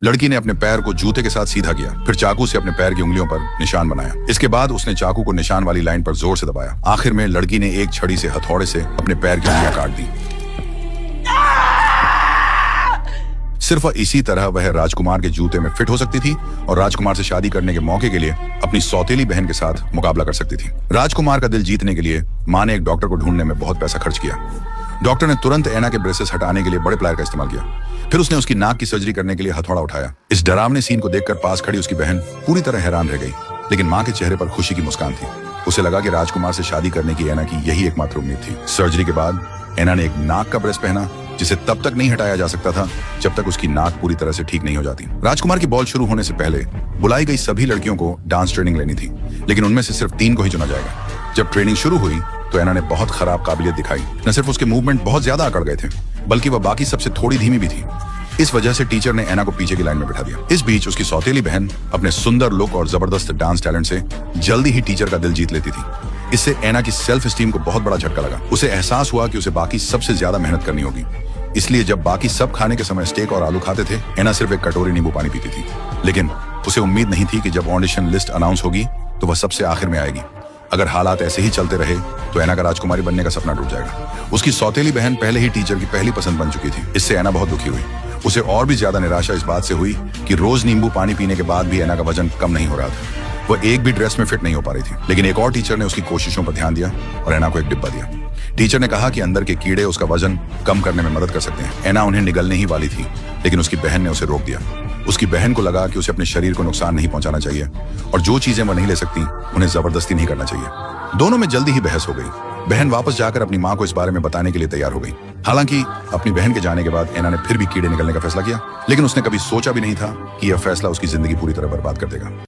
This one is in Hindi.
लड़की ने अपने पैर को जूते के साथ सीधा किया, फिर चाकू से अपने पैर की उंगलियों पर निशान बनाया। इसके बाद उसने चाकू को निशान वाली लाइन पर जोर से दबाया। आखिर में लड़की ने एक छड़ी से हथौड़े से अपने पैर की उंगलियां काट दी। सिर्फ इसी तरह वह राजकुमार के जूते में फिट हो सकती थी और राजकुमार से शादी करने के मौके के लिए अपनी सौतेली बहन के साथ मुकाबला कर सकती थी। राजकुमार का दिल जीतने के लिए मां ने एक डॉक्टर को ढूंढने में बहुत पैसा खर्च किया। डॉक्टर ने तुरंत एना के ब्रेसेस हटाने के लिए बड़े प्लायर का इस्तेमाल किया। फिर उसने उसकी नाक की सर्जरी करने के लिए हथौड़ा उठाया। इस डरावने सीन को देखकर पास खड़ी उसकी बहन पूरी तरह हैरान रह गई, लेकिन मां के चेहरे पर खुशी की मुस्कान थी। उसे लगा कि राजकुमार से शादी करने की एना की यही एकमात्र उम्मीद थी। सर्जरी के बाद एना ने एक नाक का ब्रेस पहना, जिसे तब तक नहीं हटाया जा सकता था जब तक उसकी नाक पूरी तरह से ठीक नहीं हो जाती। राजकुमार की बॉल शुरू होने से पहले बुलाई गई सभी लड़कियों को डांस ट्रेनिंग लेनी थी, लेकिन उनमें से सिर्फ 3 को ही चुना जाएगा। जब ट्रेनिंग शुरू हुई तो एना ने बहुत खराब काबिलियत दिखाई। न सिर्फ उसके मूवमेंट बहुत ज्यादा अकड़ गए थे, बल्कि वह बाकी सबसे थोड़ी धीमी भी थी। इस वजह से टीचर ने एना को पीछे की लाइन में बिठा दिया। इस बीच उसकी सौतेली बहन अपने सुंदर लुक और जबरदस्त डांस टैलेंट से जल्दी ही टीचर का दिल जीत लेती थी। इससे एना की सेल्फ एस्टीम को बहुत बड़ा झटका लगा। उसे एहसास हुआ कि उसे बाकी सबसे ज्यादा मेहनत करनी होगी। इसलिए जब बाकी सब खाने के समय स्टेक और आलू खाते थे, एना सिर्फ एक कटोरी नींबू पानी पीती थी। लेकिन उसे उम्मीद नहीं थी कि जब ऑडिशन लिस्ट अनाउंस होगी तो वह सबसे आखिर में आएगी। अगर हालात ऐसे ही चलते रहे तो एना का राजकुमारी बनने का सपना टूट जाएगा। उसकी सौतेली बहन पहले ही टीचर की पहली पसंद बन चुकी थी। इससे एना बहुत दुखी हुई। उसे और भी ज्यादा निराशा इस बात से हुई कि रोज नींबू पानी पीने के बाद भी एना का वजन कम नहीं हो रहा था। वह एक भी ड्रेस में फिट नहीं हो पा रही थी। लेकिन एक और टीचर ने उसकी कोशिशों पर ध्यान दिया और एना को एक डिब्बा दिया। टीचर ने कहा कि अंदर के कीड़े उसका वजन कम करने में मदद कर सकते हैं। एना उन्हें निगलने ही वाली थी, लेकिन उसकी बहन ने उसे रोक दिया। उसकी बहन को लगा कि उसे अपने शरीर को नुकसान नहीं पहुंचाना चाहिए और जो चीजें वह नहीं ले सकती उन्हें जबरदस्ती नहीं करना चाहिए। दोनों में जल्दी ही बहस हो गई। बहन वापस जाकर अपनी मां को इस बारे में बताने के लिए तैयार हो गई। हालांकि अपनी बहन के जाने के बाद एना ने फिर भी कीड़े निकलने का फैसला किया, लेकिन उसने कभी सोचा भी नहीं था कि यह फैसला उसकी जिंदगी पूरी तरह बर्बाद कर देगा।